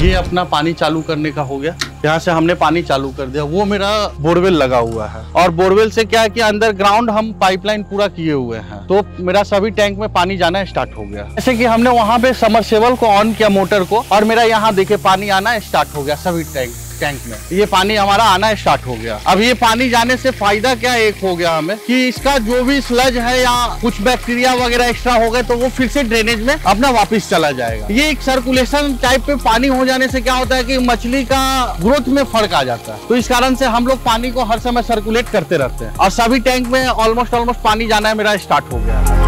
ये अपना पानी चालू करने का हो गया, यहाँ से हमने पानी चालू कर दिया। वो मेरा बोरवेल लगा हुआ है और बोरवेल से क्या है कि अंडरग्राउंड हम पाइपलाइन पूरा किए हुए हैं, तो मेरा सभी टैंक में पानी जाना स्टार्ट हो गया। जैसे कि हमने वहाँ पे समरसेबल को ऑन किया मोटर को, और मेरा यहाँ देखिए पानी आना स्टार्ट हो गया। सभी टैंक में ये पानी हमारा आना स्टार्ट हो गया। अब ये पानी जाने से फायदा क्या एक हो गया हमें कि इसका जो भी स्लज है या कुछ बैक्टीरिया वगैरह एक्स्ट्रा हो गए तो वो फिर से ड्रेनेज में अपना वापस चला जाएगा। ये एक सर्कुलेशन टाइप पे पानी हो जाने से क्या होता है कि मछली का ग्रोथ में फर्क आ जाता है, तो इस कारण से हम लोग पानी को हर समय सर्कुलेट करते रहते हैं और सभी टैंक में ऑलमोस्ट पानी जाना है मेरा स्टार्ट हो गया है।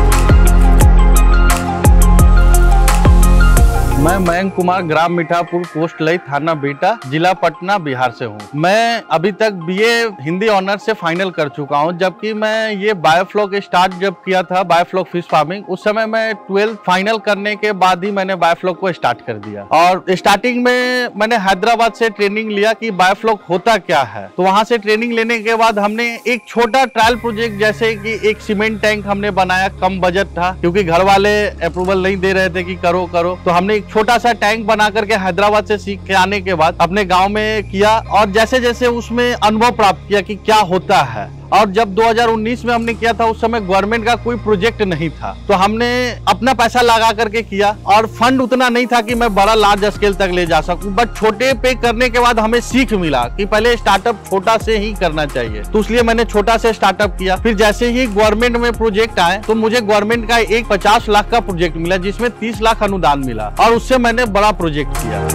मैं मयंक कुमार, ग्राम मीठापुर, पोस्ट लई, थाना बिहटा, जिला पटना, बिहार से हूँ। मैं अभी तक बीए हिंदी ऑनर्स से फाइनल कर चुका हूँ, जबकि मैं ये बायोफ्लॉक स्टार्ट जब किया था, बायोफ्लॉक फिश फार्मिंग, उस समय मैं 12th फाइनल करने के बाद ही मैंने बायोफ्लॉक को स्टार्ट कर दिया। और स्टार्टिंग में मैंने हैदराबाद से ट्रेनिंग लिया कि बायोफ्लॉक होता क्या है, तो वहाँ से ट्रेनिंग लेने के बाद हमने एक छोटा ट्रायल प्रोजेक्ट, जैसे कि एक सीमेंट टैंक हमने बनाया, कम बजट था क्योंकि घर वाले अप्रूवल नहीं दे रहे थे कि करो, तो हमने छोटा सा टैंक बना करके हैदराबाद से सीख के आने के बाद अपने गांव में किया और जैसे जैसे उसमें अनुभव प्राप्त किया कि क्या होता है। और जब 2019 में हमने किया था, उस समय गवर्नमेंट का कोई प्रोजेक्ट नहीं था, तो हमने अपना पैसा लगा करके किया और फंड उतना नहीं था कि मैं बड़ा लार्ज स्केल तक ले जा सकूं, बट छोटे पे करने के बाद हमें सीख मिला कि पहले स्टार्टअप छोटा से ही करना चाहिए, तो इसलिए मैंने छोटा से स्टार्टअप किया। फिर जैसे ही गवर्नमेंट में प्रोजेक्ट आए तो मुझे गवर्नमेंट का एक 50 लाख का प्रोजेक्ट मिला, जिसमें 30 लाख अनुदान मिला और उससे मैंने बड़ा प्रोजेक्ट किया।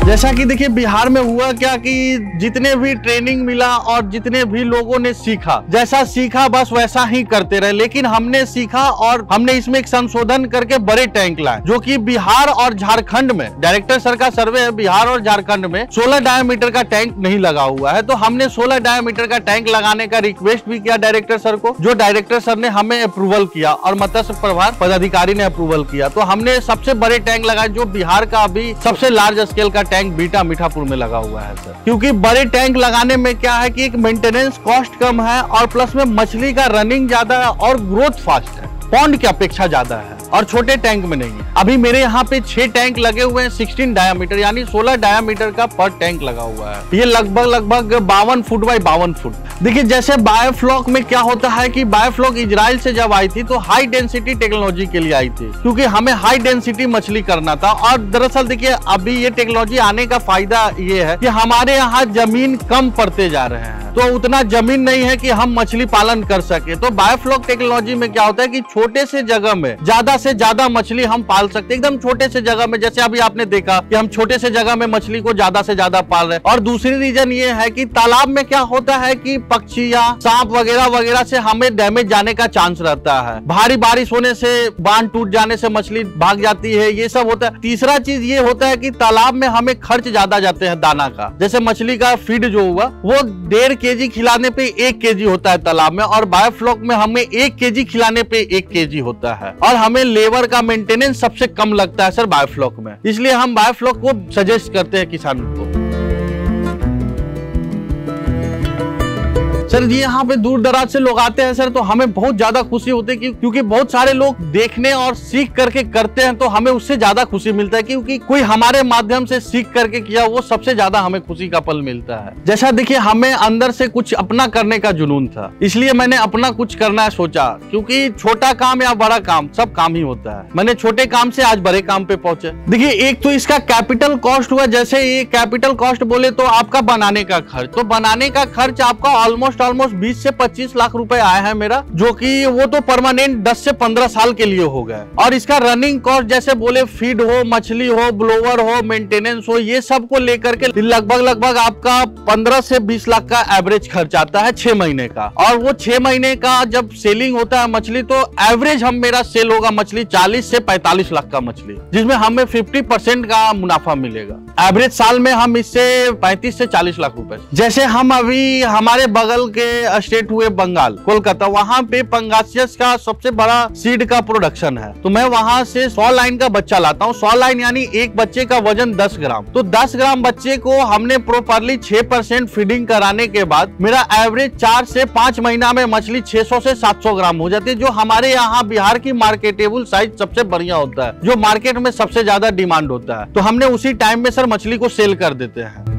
जैसा कि देखिए बिहार में हुआ क्या कि जितने भी ट्रेनिंग मिला और जितने भी लोगों ने सीखा, जैसा सीखा बस वैसा ही करते रहे, लेकिन हमने सीखा और हमने इसमें एक संशोधन करके बड़े टैंक लाए, जो कि बिहार और झारखंड में, डायरेक्टर सर का सर्वे है, बिहार और झारखंड में 16 डायमीटर का टैंक नहीं लगा हुआ है, तो हमने 16 डायमीटर का टैंक लगाने का रिक्वेस्ट भी किया डायरेक्टर सर को, जो डायरेक्टर सर ने हमें अप्रूवल किया और मत्स्य प्रभार पदाधिकारी ने अप्रूवल किया। तो हमने सबसे बड़े टैंक लगाए, जो बिहार का अभी सबसे लार्ज स्केल का टैंक बीटा मीठापुर में लगा हुआ है सर। क्योंकि बड़े टैंक लगाने में क्या है कि एक मेंटेनेंस कॉस्ट कम है और प्लस में मछली का रनिंग ज्यादा है और ग्रोथ फास्ट है, पॉन्ड की अपेक्षा ज्यादा है, और छोटे टैंक में नहीं है। अभी मेरे यहाँ पे 6 टैंक लगे हुए हैं, 16 डायमीटर यानी 16 डायमीटर का पर टैंक लगा हुआ है। ये लगभग 52 फुट बाई 52 फुट। देखिए जैसे बायोफ्लॉक में क्या होता है कि बायोफ्लॉक इजराइल से जब आई थी तो हाई डेंसिटी टेक्नोलॉजी के लिए आई थी, क्योंकि हमें हाई डेंसिटी मछली करना था। और दरअसल देखिए अभी ये टेक्नोलॉजी आने का फायदा ये है कि हमारे यहाँ जमीन कम पड़ते जा रहे हैं, तो उतना जमीन नहीं है कि हम मछली पालन कर सके। तो बायोफ्लॉक टेक्नोलॉजी में क्या होता है कि छोटे से जगह में ज्यादा से ज्यादा मछली हम पाल सकते हैं, एकदम छोटे से जगह में। जैसे अभी आपने देखा कि हम छोटे से जगह में मछली को ज्यादा से ज्यादा पाल रहे हैं। और दूसरी रीजन ये है कि तालाब में क्या होता है कि पक्षी या सांप वगैरह वगैरह से हमें डैमेज जाने का चांस रहता है, भारी बारिश होने से बांध टूट जाने से मछली भाग जाती है, ये सब होता है। तीसरा चीज ये होता है कि तालाब में हमें खर्च ज्यादा जाते हैं दाना का। जैसे मछली का फीड जो हुआ वो 1.5 kg खिलाने पे 1 kg होता है तालाब में, और बायोफ्लॉक में हमें 1 kg खिलाने पे 1 kg होता है, और हमें लेबर का मेंटेनेंस सबसे कम लगता है सर बायोफ्लॉक में। इसलिए हम बायोफ्लॉक को सजेस्ट करते हैं किसानों को। सर जी यहाँ पे दूर दराज से लोग आते हैं सर, तो हमें बहुत ज्यादा खुशी होती है क्योंकि बहुत सारे लोग देखने और सीख करके करते हैं, तो हमें उससे ज्यादा खुशी मिलता है, क्योंकि कोई हमारे माध्यम से सीख करके किया, वो सबसे ज्यादा हमें खुशी का पल मिलता है। जैसा देखिए हमें अंदर से कुछ अपना करने का जुनून था, इसलिए मैंने अपना कुछ करना सोचा, क्योंकि छोटा काम या बड़ा काम सब काम ही होता है। मैंने छोटे काम से आज बड़े काम पे पहुंचे। देखिए एक तो इसका कैपिटल कॉस्ट हुआ, जैसे ये कैपिटल कॉस्ट बोले तो आपका बनाने का खर्च, तो बनाने का खर्च आपका ऑलमोस्ट 20 से 25 लाख रुपए आया है मेरा, जो कि वो तो परमानेंट 10 से 15 साल के लिए हो गए। और इसका रनिंग कॉस्ट जैसे बोले फीड हो, मछली हो, ब्लोवर हो, मेंटेनेंस हो, ये सब को लेकर के लगभग आपका 15 से 20 लाख का एवरेज खर्च आता है 6 महीने का। और वो 6 महीने का जब सेलिंग होता है मछली, तो एवरेज हम मेरा सेल होगा मछली 40 से 45 लाख का मछली, जिसमें हमें 50% का मुनाफा मिलेगा। एवरेज साल में हम इससे 35 से 40 लाख रुपए। जैसे हम अभी हमारे बगल के स्टेट हुए बंगाल, कोलकाता, वहाँ पे पंगासियस का सबसे बड़ा सीड का प्रोडक्शन है। तो मैं वहाँ से 100 लाइन का बच्चा लाता हूँ। 100 लाइन यानी एक बच्चे का वजन 10 ग्राम। तो 10 ग्राम बच्चे को हमने प्रॉपरली 6% फीडिंग कराने के बाद मेरा एवरेज 4 से 5 महीना में मछली 600 से 700 ग्राम हो जाती है, जो हमारे यहाँ बिहार की मार्केटेबल साइज सबसे बढ़िया होता है, जो मार्केट में सबसे ज्यादा डिमांड होता है। तो हमने उसी टाइम में सर मछली को सेल कर देते हैं।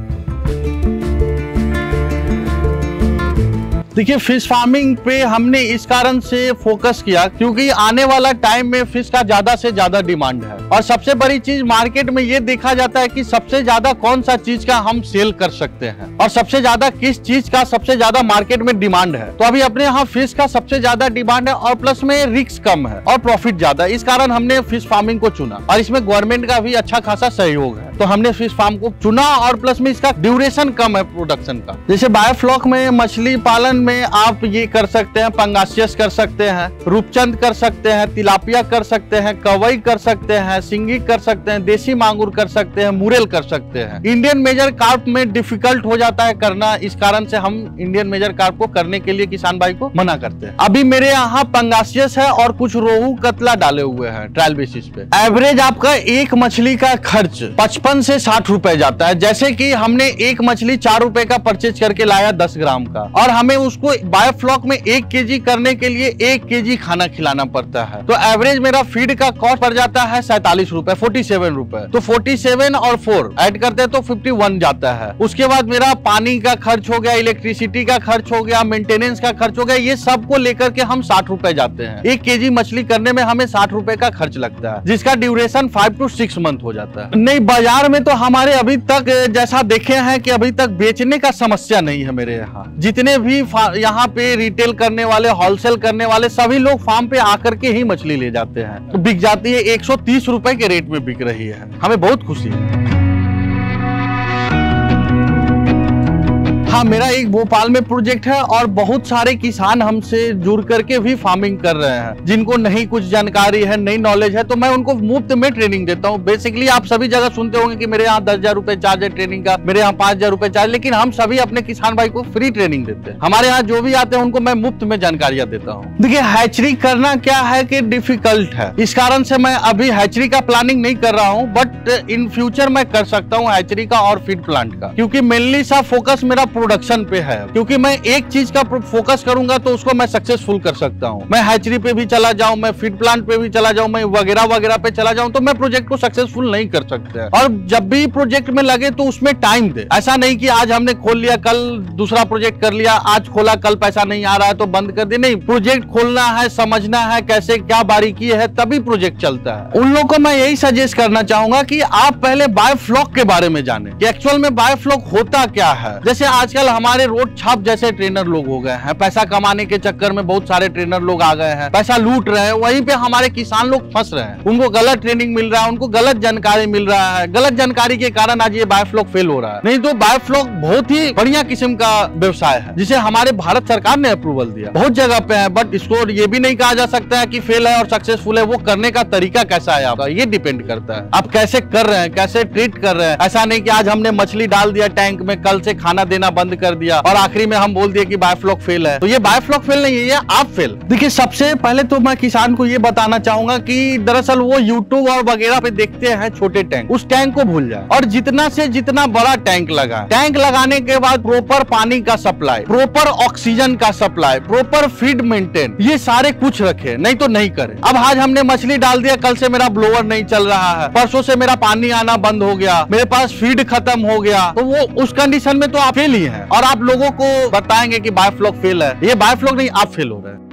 देखिए, फिश फार्मिंग पे हमने इस कारण से फोकस किया क्योंकि आने वाला टाइम में फिश का ज्यादा से ज्यादा डिमांड है। और सबसे बड़ी चीज मार्केट में ये देखा जाता है कि सबसे ज्यादा कौन सा चीज का हम सेल कर सकते हैं और सबसे ज्यादा किस चीज का सबसे ज्यादा मार्केट में डिमांड है। तो अभी अपने यहाँ फिश का सबसे ज्यादा डिमांड है और प्लस में रिस्क कम है और प्रॉफिट ज्यादा है। इस कारण हमने फिश फार्मिंग को चुना और इसमें गवर्नमेंट का भी अच्छा खासा सहयोग है, तो हमने फिश फार्म को चुना। और प्लस में इसका ड्यूरेशन कम है प्रोडक्शन का। जैसे बायोफ्लॉक में मछली पालन में आप ये कर सकते हैं, पंगासियस कर सकते हैं, रूपचंद कर सकते हैं, तिलापिया कर सकते हैं, कवई कर सकते हैं, सिंगी कर सकते हैं, देसी मांगुर कर सकते हैं, मुरेल कर सकते हैं। इंडियन मेजर कार्प में डिफिकल्ट हो जाता है करना, इस कारण से हम इंडियन मेजर कार्प को करने के लिए किसान भाई को मना करते हैं। अभी मेरे यहाँ पंगासियस है और कुछ रोहू कतला डाले हुए हैं ट्रायल बेसिस पे। एवरेज आपका एक मछली का खर्च 55 से 60 रुपए जाता है। जैसे कि हमने एक मछली 4 रुपए का परचेज करके लाया 10 ग्राम का, और हमें उसको बायोफ्लॉक में 1 केजी करने के लिए 1 केजी खाना खिलाना पड़ता है। तो एवरेज मेरा फीड का कॉस्ट पड़ जाता है 47 रुपए, 47 रुपए। तो 47 और 4 ऐड करते हैं तो 51 जाता है। उसके बाद मेरा पानी का खर्च हो गया, इलेक्ट्रिसिटी का खर्च हो गया, मेंटेनेंस का खर्च हो गया, ये सब को लेकर के हम 60 रुपए जाते हैं। 1 केजी मछली करने में हमें 60 रुपए का खर्च लगता है, जिसका ड्यूरेशन 5 to 6 मंथ हो जाता है। नहीं, बाजार में तो हमारे अभी तक जैसा देखे हैं कि अभी तक बेचने का समस्या नहीं है मेरे यहाँ। जितने भी यहाँ पे रिटेल करने वाले, होलसेल करने वाले सभी लोग फार्म पे आकर के ही मछली ले जाते हैं, तो बिक जाती है। 130 रुपए के रेट में बिक रही है, हमें बहुत खुशी है। हाँ, मेरा एक भोपाल में प्रोजेक्ट है और बहुत सारे किसान हमसे जुड़ करके भी फार्मिंग कर रहे हैं, जिनको नहीं कुछ जानकारी है, नई नॉलेज है, तो मैं उनको मुफ्त में ट्रेनिंग देता हूँ। बेसिकली आप सभी जगह सुनते होंगे कि मेरे यहाँ 10,000 रुपए चार्ज है ट्रेनिंग का, मेरे यहाँ 5,000 रुपए चार्ज, लेकिन हम सभी अपने किसान भाई को फ्री ट्रेनिंग देते हैं। हमारे यहाँ जो भी आते हैं उनको मैं मुफ्त में जानकारियां देता हूँ। देखिए, हैचरी करना क्या है कि डिफिकल्ट है, इस कारण से मैं अभी हैचरी का प्लानिंग नहीं कर रहा हूँ, बट इन फ्यूचर मैं कर सकता हूँ हैचरी का और फीड प्लांट का, क्योंकि मेनली सा फोकस मेरा प्रोडक्शन पे है। क्योंकि मैं एक चीज का फोकस करूंगा तो उसको मैं सक्सेसफुल कर सकता हूं। मैं हैचरी पे भी चला जाऊं, मैं फीड प्लांट पे भी चला जाऊं, मैं वगैरह वगैरह पे चला जाऊं, तो मैं प्रोजेक्ट को सक्सेसफुल नहीं कर सकते। और जब भी प्रोजेक्ट में लगे तो उसमें टाइम दे। ऐसा नहीं कि आज हमने खोल लिया, कल दूसरा प्रोजेक्ट कर लिया, आज खोला कल पैसा नहीं आ रहा है तो बंद कर दे। नहीं, प्रोजेक्ट खोलना है, समझना है कैसे क्या बारीकी है, तभी प्रोजेक्ट चलता है। उन लोगों को मैं यही सजेस्ट करना चाहूंगा कि आप पहले बायोफ्लॉक के बारे में जाने कि एक्चुअल में बायोफ्लॉक होता क्या है। जैसे आजकल हमारे रोड छाप जैसे ट्रेनर लोग हो गए हैं, पैसा कमाने के चक्कर में बहुत सारे ट्रेनर लोग आ गए हैं, पैसा लूट रहे हैं, वहीं पे हमारे किसान लोग फंस रहे हैं। उनको गलत ट्रेनिंग मिल रहा है, उनको गलत जानकारी मिल रहा है, गलत जानकारी के कारण आज ये बायोफ्लॉक फेल हो रहा है। नहीं तो बायोफ्लॉक बहुत ही बढ़िया किस्म का व्यवसाय है, जिसे हमारे भारत सरकार ने अप्रूवल दिया, बहुत जगह पे है। बट इसको ये भी नहीं कहा जा सकता है कि फेल है और सक्सेसफुल है। वो करने का तरीका कैसा है आपका, ये डिपेंड करता है आप कैसे कर रहे हैं, कैसे ट्रीट कर रहे हैं। ऐसा नहीं कि आज हमने मछली डाल दिया टैंक में, कल से खाना देना बंद कर दिया और आखिरी में हम बोल दिए कि बायोफ्लॉक फेल है। तो ये बायोफ्लॉक फेल नहीं है, ये आप फेल। देखिए, सबसे पहले तो मैं किसान को ये बताना चाहूंगा कि दरअसल वो यूट्यूब और वगैरह पे देखते हैं छोटे टैंक, उस टैंक को भूल जाए और जितना से जितना बड़ा टैंक लगाए। टैंक लगाने के बाद प्रॉपर पानी का सप्लाई, प्रॉपर ऑक्सीजन का सप्लाई, प्रॉपर फीड मेंटेन, ये सारे कुछ रखे, नहीं तो नहीं करे। अब आज हमने मछली डाल दिया, कल से मेरा ब्लोअर नहीं चल रहा है, परसों से मेरा पानी आना बंद हो गया, मेरे पास फीड खत्म हो गया, तो वो उस कंडीशन में तो आप फेल ही है। और आप लोगों को बताएंगे कि बायोफ्लॉक फेल है, ये बायोफ्लॉक नहीं, आप फेल हो रहे हैं।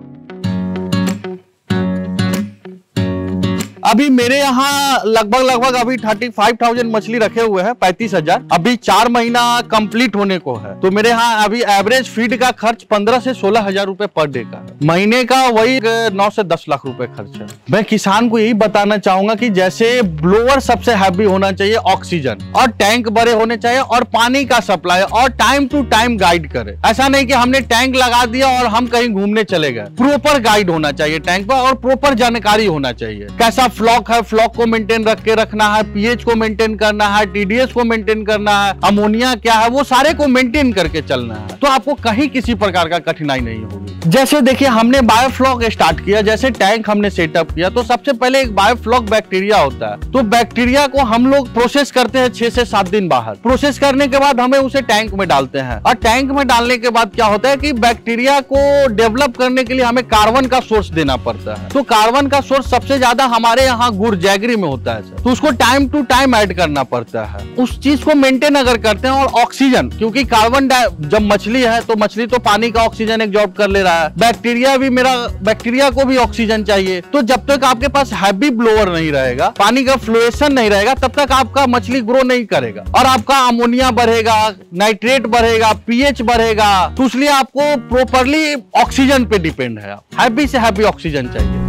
अभी मेरे यहाँ लगभग अभी 35,000 मछली रखे हुए हैं, 35,000। अभी 4 महीना कंप्लीट होने को है, तो मेरे यहाँ अभी एवरेज फीड का खर्च 15 से 16,000 रुपए पर डे का है। महीने का वही 9 से 10 लाख रुपए खर्च है। मैं किसान को यही बताना चाहूंगा कि जैसे ब्लोअर सबसे हैवी होना चाहिए, ऑक्सीजन, और टैंक बड़े होने चाहिए, और पानी का सप्लाई, और टाइम टू टाइम गाइड करे। ऐसा नहीं कि हमने टैंक लगा दिया और हम कहीं घूमने चले गए। प्रॉपर गाइड होना चाहिए टैंक पर और प्रॉपर जानकारी होना चाहिए, कैसा फ्लॉक है, फ्लॉक को मेंटेन रखना है, पीएच को मेंटेन करना है, टीडीएस को मेंटेन करना है, अमोनिया क्या है वो सारे को मेंटेन करके चलना है, तो आपको कहीं किसी प्रकार का कठिनाई नहीं होगी। जैसे देखिए हमने बायोफ्लॉक स्टार्ट किया, जैसे टैंक हमने सेटअप किया, तो सबसे पहले एक बायोफ्लॉक बैक्टीरिया होता है, तो बैक्टीरिया को हम लोग प्रोसेस करते हैं 6 से 7 दिन बाहर। प्रोसेस करने के बाद हमें उसे टैंक में डालते हैं, और टैंक में डालने के बाद क्या होता है कि बैक्टीरिया को डेवलप करने के लिए हमें कार्बन का सोर्स देना पड़ता है। तो कार्बन का सोर्स सबसे ज्यादा हमारे यहाँ गुड़ जैगरी में होता है, तो उसको टाइम टू टाइम ऐड करना पड़ता है। उस चीज को मेंटेन अगर करते हैं, और ऑक्सीजन, क्योंकि कार्बन जब मछली है तो मछली तो पानी का ऑक्सीजन एब्जॉर्ब कर ले रहा है, बैक्टीरिया को भी ऑक्सीजन चाहिए। तो जब तक आपके पास हैवी ब्लोअर नहीं रहेगा, पानी का फ्लोएशन नहीं रहेगा, तब तक आपका मछली ग्रो नहीं करेगा, और आपका अमोनिया बढ़ेगा, नाइट्रेट बढ़ेगा, पीएच बढ़ेगा। तो इसलिए आपको प्रॉपर्ली ऑक्सीजन पे डिपेंड है, हैवी से हैवी ऑक्सीजन चाहिए।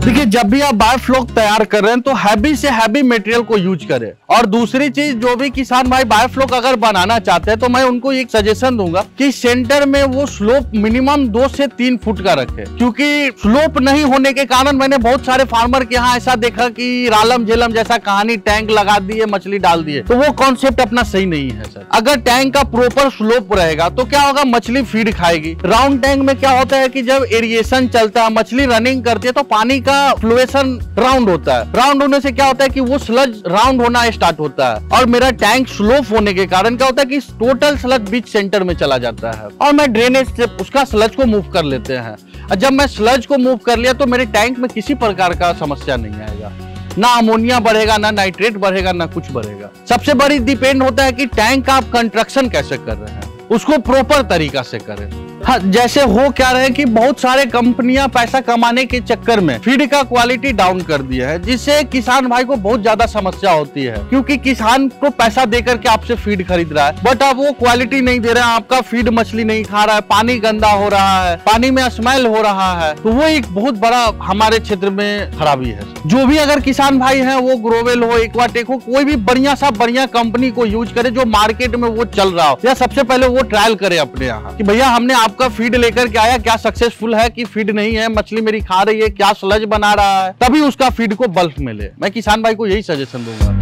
देखिए जब भी आप बायोफ्लॉक तैयार कर रहे हैं तो हैवी से हैवी मटेरियल को यूज करें। और दूसरी चीज, जो भी किसान भाई बायोफ्लॉक अगर बनाना चाहते हैं तो मैं उनको एक सजेशन दूंगा कि सेंटर में वो स्लोप मिनिमम 2 से 3 फुट का रखे, क्योंकि स्लोप नहीं होने के कारण मैंने बहुत सारे फार्मर के यहाँ ऐसा देखा कि रालम झेलम जैसा कहानी, टैंक लगा दिए, मछली डाल दिए, तो वो कॉन्सेप्ट अपना सही नहीं है सर। अगर टैंक का प्रॉपर स्लोप रहेगा तो क्या होगा, मछली फीड खाएगी। राउंड टैंक में क्या होता है कि जब एरिएशन चलता है, मछली रनिंग करती है, तो पानी का फ्लोएशन राउंड होता है। राउंड होने से क्या होता है कि वो स्लज राउंड होना स्टार्ट होता है, और मेरा टैंक स्लोप होने के कारण क्या होता है कि टोटल स्लज बीच सेंटर में चला जाता है, और मैं ड्रेनेज से उसका स्लज को मूव कर लेते हैं। और जब मैं स्लज को मूव कर लिया तो मेरे टैंक में किसी प्रकार का समस्या नहीं आएगा, ना अमोनिया बढ़ेगा, ना नाइट्रेट बढ़ेगा, ना कुछ बढ़ेगा। सबसे बड़ी डिपेंड होता है कि टैंक का आप कंस्ट्रक्शन कैसे कर रहे हैं, उसको प्रॉपर तरीका से करें। हाँ, जैसे हो क्या रहे कि बहुत सारे कंपनियां पैसा कमाने के चक्कर में फीड का क्वालिटी डाउन कर दिया है, जिससे किसान भाई को बहुत ज्यादा समस्या होती है, क्योंकि किसान को पैसा देकर के आपसे फीड खरीद रहा है, बट अब वो क्वालिटी नहीं दे रहा है, आपका फीड मछली नहीं खा रहा है, पानी गंदा हो रहा है, पानी में स्मेल हो रहा है, तो वो एक बहुत बड़ा हमारे क्षेत्र में खराबी है। जो भी अगर किसान भाई है वो ग्रोवेल हो, एक्वाटेक हो, कोई भी बढ़िया कंपनी को यूज करे जो मार्केट में वो चल रहा हो, या सबसे पहले वो ट्रायल करे अपने यहाँ कि भैया हमने आपका फीड लेकर के आया, क्या सक्सेसफुल है कि फीड नहीं है, मछली मेरी खा रही है, क्या स्लज बना रहा है, तभी उसका फीड को बल्क मिले। मैं किसान भाई को यही सजेशन दूंगा।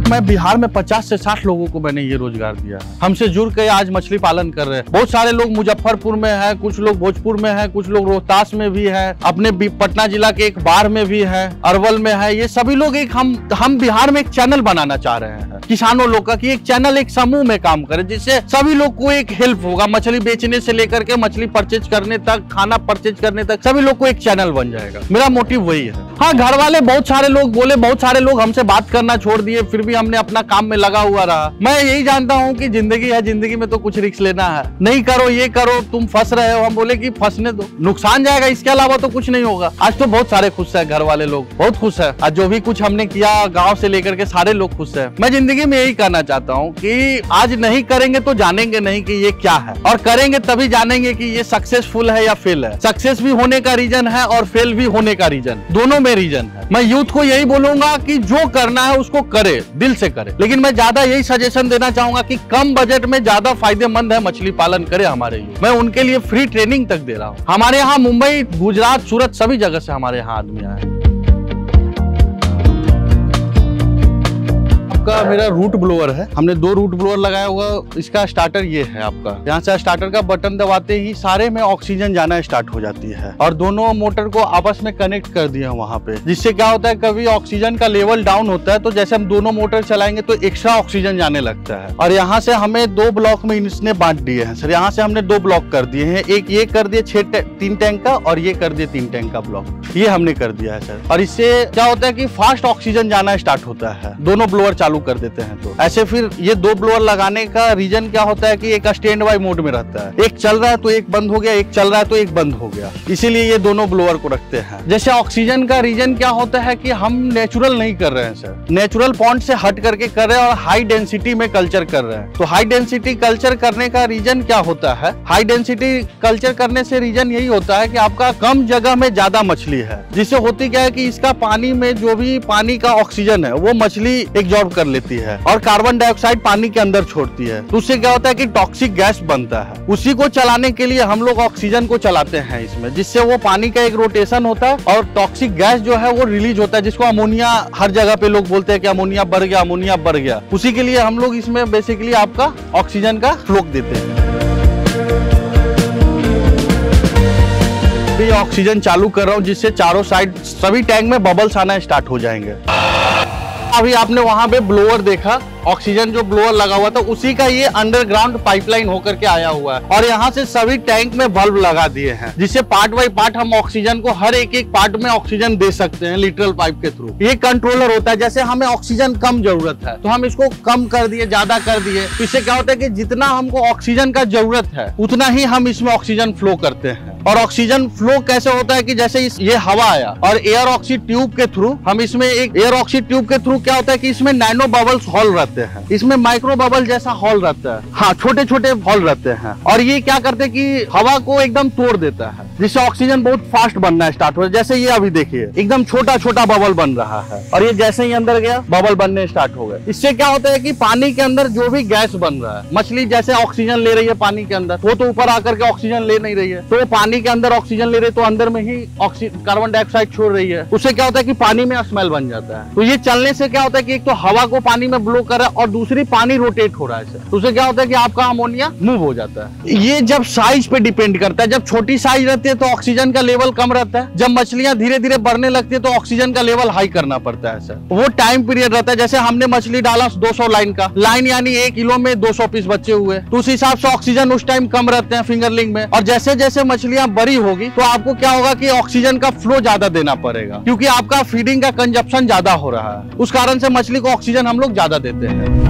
मैं बिहार में 50 से 60 लोगों को मैंने ये रोजगार दिया है, हमसे जुड़ के आज मछली पालन कर रहे हैं। बहुत सारे लोग मुजफ्फरपुर में है, कुछ लोग भोजपुर में है, कुछ लोग रोहतास में भी है, अपने पटना जिला के एक बाढ़ में भी है, अरवल में है। ये सभी लोग एक हम बिहार में एक चैनल बनाना चाह रहे हैं किसानों लोग का, कि एक चैनल, एक समूह में काम करे, जिससे सभी लोग को एक हेल्प होगा। मछली बेचने से लेकर के मछली परचेज करने तक, खाना परचेज करने तक, सभी लोग को एक चैनल बन जाएगा। मेरा मोटिव वही है। हाँ, घर वाले बहुत सारे लोग बोले, बहुत सारे लोग हमसे बात करना छोड़ दिए, फिर भी हमने अपना काम में लगा हुआ रहा। मैं यही जानता हूँ कि जिंदगी है, जिंदगी में तो कुछ रिस्क लेना है, नहीं करो ये करो, तुम फंस रहे हो। हम बोले कि फंसने दो, नुकसान जाएगा, इसके अलावा तो कुछ नहीं होगा। आज तो बहुत सारे खुश है, घर वाले लोग बहुत खुश है। आज जो भी कुछ हमने किया, गाँव से लेकर के सारे लोग खुश है। मैं जिंदगी में यही कहना चाहता हूँ कि आज नहीं करेंगे तो जानेंगे नहीं कि ये क्या है, और करेंगे तभी जानेंगे कि ये सक्सेसफुल है या फेल है। सक्सेस भी होने का रीजन है और फेल भी होने का रीजन, दोनों में रीजन है। मैं यूथ को यही बोलूंगा कि जो करना है उसको करे, दिल से करे। लेकिन मैं ज्यादा यही सजेशन देना चाहूंगा कि कम बजट में ज्यादा फायदेमंद है मछली पालन करे हमारे लिए। मैं उनके लिए फ्री ट्रेनिंग तक दे रहा हूँ। हमारे यहाँ मुंबई, गुजरात, सूरत सभी जगह से हमारे यहाँ आदमी आए। आपका मेरा रूट ब्लोअर है, हमने 2 रूट ब्लोअर लगाया हुआ। इसका स्टार्टर ये है आपका, यहाँ से स्टार्टर का बटन दबाते ही सारे में ऑक्सीजन जाना स्टार्ट हो जाती है, और दोनों मोटर को आपस में कनेक्ट कर दिए वहाँ पे, जिससे क्या होता है कभी ऑक्सीजन का लेवल डाउन होता है तो जैसे हम दोनों मोटर चलाएंगे तो एक्स्ट्रा ऑक्सीजन जाने लगता है। और यहाँ से हमें 2 ब्लॉक में इसने बांट दिए हैं सर। यहाँ से हमने 2 ब्लॉक कर दिए हैं, एक ये कर दिए 3 टैंक का, और ये कर दिए 3 टैंक का ब्लॉक, ये हमने कर दिया है सर। और इससे क्या होता है कि फास्ट ऑक्सीजन जाना स्टार्ट होता है, दोनों ब्लोअर चालू कर देते हैं। तो ऐसे फिर ये 2 ब्लोअर लगाने का रीजन क्या होता है कि एक स्टैंड बाय मोड में रहता है, एक चल रहा है तो एक बंद हो गया, एक चल रहा है तो एक बंद हो गया, इसीलिए ये दोनों ब्लोअर को रखते हैं। जैसे ऑक्सीजन का रीजन क्या होता है कि हम नेचुरल नहीं कर रहे हैं सर, नेचुरल पॉइंट से हट करके कर रहे हैं और हाई डेंसिटी में कल्चर कर रहे हैं। तो हाई डेंसिटी कल्चर करने का रीजन क्या होता है, हाई डेंसिटी कल्चर करने से रीजन यही होता है कि आपका कम जगह में ज्यादा मछली है, जिससे होती क्या है कि इसका पानी में जो भी पानी का ऑक्सीजन है वो मछली एब्जॉर्ब कर लेती है और कार्बन डाइऑक्साइड पानी के अंदर छोड़ती है। तो उससे क्या होता है कि टॉक्सिक गैस बनता है। उसी को चलाने के लिए हम लोग ऑक्सीजन को चलाते हैं इसमें, जिससे वो पानी का एक रोटेशन होता है और टॉक्सिक गैस जो है वो रिलीज होता है, जिसको अमोनिया, हर जगह पे लोग बोलते हैं कि अमोनिया बढ़ गया, अमोनिया बढ़ गया। उसी के लिए हम लोग इसमें बेसिकली आपका ऑक्सीजन का फ्लो देते हैं। ये ऑक्सीजन चालू कर रहा हूँ, जिससे चारों साइड सभी टैंक में बबल्स आना स्टार्ट हो जाएंगे। अभी आपने वहां पे ब्लोअर देखा, ऑक्सीजन जो ब्लोअर लगा हुआ था उसी का ये अंडरग्राउंड पाइपलाइन होकर के आया हुआ है और यहाँ से सभी टैंक में बल्ब लगा दिए हैं, जिससे पार्ट बाय पार्ट हम ऑक्सीजन को हर एक पार्ट में ऑक्सीजन दे सकते हैं लिटरल पाइप के थ्रू। ये कंट्रोलर होता है, जैसे हमें ऑक्सीजन कम जरूरत है तो हम इसको कम कर दिए, ज्यादा कर दिए, तो इससे क्या होता है कि जितना हमको ऑक्सीजन का जरूरत है उतना ही हम इसमें ऑक्सीजन फ्लो करते हैं। और ऑक्सीजन फ्लो कैसे होता है कि जैसे ये हवा आया और एयर ऑक्सीड ट्यूब के थ्रू हम इसमें एक एयर ऑक्सीड ट्यूब के थ्रू क्या होता है कि इसमें नैनो बबल्स हॉल रहते हैं, इसमें माइक्रो बबल जैसा हॉल रहता है, हाँ छोटे छोटे हॉल रहते हैं और ये क्या करते हैं कि हवा को एकदम तोड़ देता है, जिससे ऑक्सीजन बहुत फास्ट बनना स्टार्ट हो। जैसे ये अभी देखिए एकदम छोटा छोटा बबल बन रहा है और ये जैसे ही अंदर गया बबल बनने स्टार्ट हो गए। इससे क्या होता है कि पानी के अंदर जो भी गैस बन रहा है, मछली जैसे ऑक्सीजन ले रही है पानी के अंदर, वो तो ऊपर आकर के ऑक्सीजन ले नहीं रही है, तो पानी के अंदर ऑक्सीजन ले रही है तो अंदर में ही कार्बन डाइऑक्साइड छोड़ रही है। उससे क्या होता है कि पानी में स्मेल बन जाता है। तो ये चलने से क्या होता है कि एक तो हवा को पानी में ब्लो कर रहा है और दूसरी पानी रोटेट हो रहा है। तो उससे क्या होता है कि आपका अमोनिया मूव हो जाता है। ये जब साइज पे डिपेंड करता है, जब छोटी साइज रहती है तो ऑक्सीजन का लेवल कम रहता है, जब मछलियां धीरे धीरे बढ़ने लगती है तो ऑक्सीजन का लेवल हाई करना पड़ता है सर। वो टाइम पीरियड रहता है, जैसे हमने मछली डाला 200 लाइन का, लाइन यानी 1 किलो में 200 पीस बच्चे हुए, तो उस हिसाब से ऑक्सीजन उस टाइम कम रहते हैं फिंगरलिंग में। और जैसे जैसे मछलियां बड़ी होगी तो आपको क्या होगा कि ऑक्सीजन का फ्लो ज्यादा देना पड़ेगा, क्योंकि आपका फीडिंग का कंजप्शन ज्यादा हो रहा है, उस कारण से मछली को ऑक्सीजन हम लोग ज्यादा देते हैं।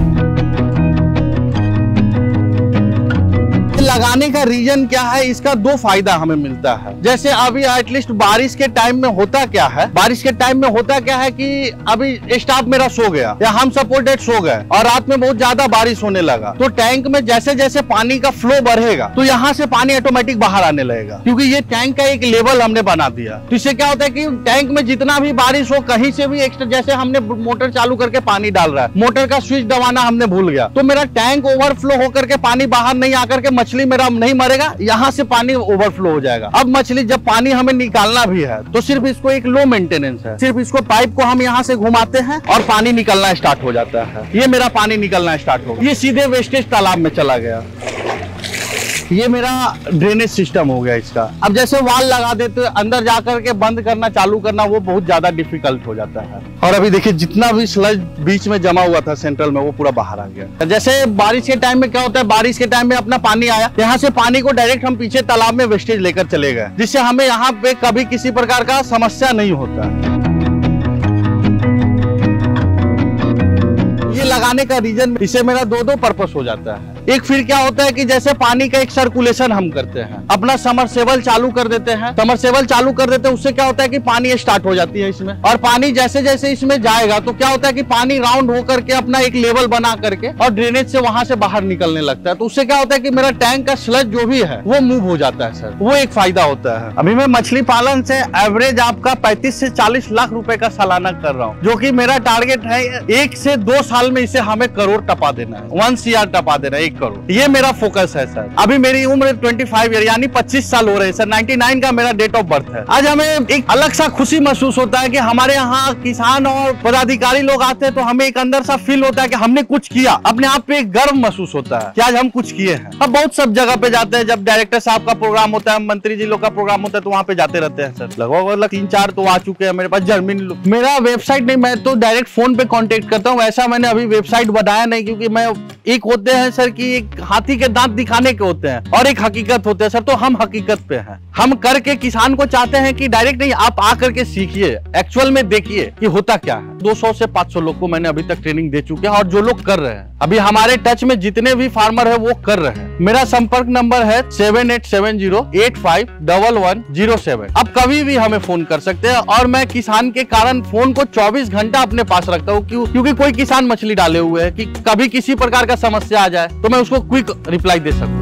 लगाने का रीजन क्या है, इसका 2 फायदा हमें मिलता है। जैसे अभी एटलीस्ट बारिश के टाइम में होता क्या है, बारिश के टाइम में होता क्या है कि अभी स्टाफ मेरा सो गया या हम सपोर्ट डेट सो गए और रात में बहुत ज्यादा बारिश होने लगा, तो टैंक में जैसे जैसे पानी का फ्लो बढ़ेगा तो यहाँ से पानी ऑटोमेटिक बाहर आने लगेगा, क्योंकि ये टैंक का एक लेवल हमने बना दिया। तो इससे क्या होता है कि टैंक में जितना भी बारिश हो, कहीं से भी एक्स्ट्रा, जैसे हमने मोटर चालू करके पानी डाल रहा है, मोटर का स्विच दबाना हमने भूल गया तो मेरा टैंक ओवरफ्लो होकर के पानी बाहर नहीं आकर के मछली मेरा नहीं मरेगा, यहाँ से पानी ओवरफ्लो हो जाएगा। अब मछली जब पानी हमें निकालना भी है तो सिर्फ इसको एक लो मेंटेनेंस है, सिर्फ इसको पाइप को हम यहाँ से घुमाते हैं और पानी निकलना स्टार्ट हो जाता है। ये मेरा पानी निकलना स्टार्ट हो गया, ये सीधे वेस्टेज तालाब में चला गया। ये मेरा ड्रेनेज सिस्टम हो गया इसका। अब जैसे वाल लगा देते तो अंदर जाकर के बंद करना चालू करना वो बहुत ज्यादा डिफिकल्ट हो जाता है। और अभी देखिए जितना भी स्लज बीच में जमा हुआ था सेंट्रल में वो पूरा बाहर आ गया। जैसे बारिश के टाइम में क्या होता है, बारिश के टाइम में अपना पानी आया, यहाँ से पानी को डायरेक्ट हम पीछे तालाब में वेस्टेज लेकर चले गए, जिससे हमें यहाँ पे कभी किसी प्रकार का समस्या नहीं होता। ये लगाने का रीजन, इससे मेरा 2 पर्पस हो जाता है। एक फिर क्या होता है कि जैसे पानी का एक सर्कुलेशन हम करते हैं, अपना समरसेबल चालू कर देते हैं, समरसेबल चालू कर देते हैं, उससे क्या होता है कि पानी स्टार्ट हो जाती है इसमें, और पानी जैसे जैसे इसमें जाएगा तो क्या होता है कि पानी राउंड होकर के अपना एक लेवल बना करके और ड्रेनेज से वहां से बाहर निकलने लगता है। तो उससे क्या होता है कि मेरा टैंक का स्लज जो भी है वो मूव हो जाता है सर, वो एक फायदा होता है। अभी मैं मछली पालन से एवरेज आपका 35 से 40 लाख रुपए का सालाना कर रहा हूँ, जो कि मेरा टारगेट है 1 से 2 साल में इसे हमें करोड़ टपा देना है, 1 CR टपा देना है, 1 करोड़। ये मेरा फोकस है सर। अभी मेरी उम्र 25 ईयर यानी 25 साल हो रहे हैं सर, 99 का मेरा डेट ऑफ बर्थ है। आज हमें एक अलग सा खुशी महसूस होता है कि हमारे यहाँ किसान और पदाधिकारी लोग आते हैं तो हमें एक अंदर सा फील होता है कि हमने कुछ किया, अपने आप पे एक गर्व महसूस होता है कि आज हम कुछ किए हैं। अब बहुत सब जगह पे जाते हैं, जब डायरेक्टर साहब का प्रोग्राम होता है, मंत्री जी लोग का प्रोग्राम होता है तो वहाँ पे जाते रहते हैं सर। लगभग 3-4 तो आ चुके हैं मेरे पास जर्मनी। मेरा वेबसाइट नहीं, मैं तो डायरेक्ट फोन पे कॉन्टेक्ट करता हूँ, ऐसा मैंने अभी वेबसाइट बनाया नहीं, क्योंकि मैं एक होते हैं सर कि एक हाथी के दांत दिखाने के होते हैं और एक हकीकत होते हैं सर, तो हम हकीकत पे हैं। हम करके किसान को चाहते हैं कि डायरेक्ट नहीं, आप आकर के सीखिए, एक्चुअल में देखिए कि होता क्या है। 200 से 500 लोग को मैंने अभी तक ट्रेनिंग दे चुके हैं और जो लोग कर रहे हैं अभी हमारे टच में जितने भी फार्मर है वो कर रहे हैं। मेरा संपर्क नंबर है 7870851107। अब कभी भी हमें फोन कर सकते हैं और मैं किसान के कारण फोन को 24 घंटा अपने पास रखता हूँ, क्योंकि कोई किसान मछली डाले हुए है कि कभी किसी प्रकार का समस्या आ जाए तो मैं उसको क्विक रिप्लाई दे सकूं।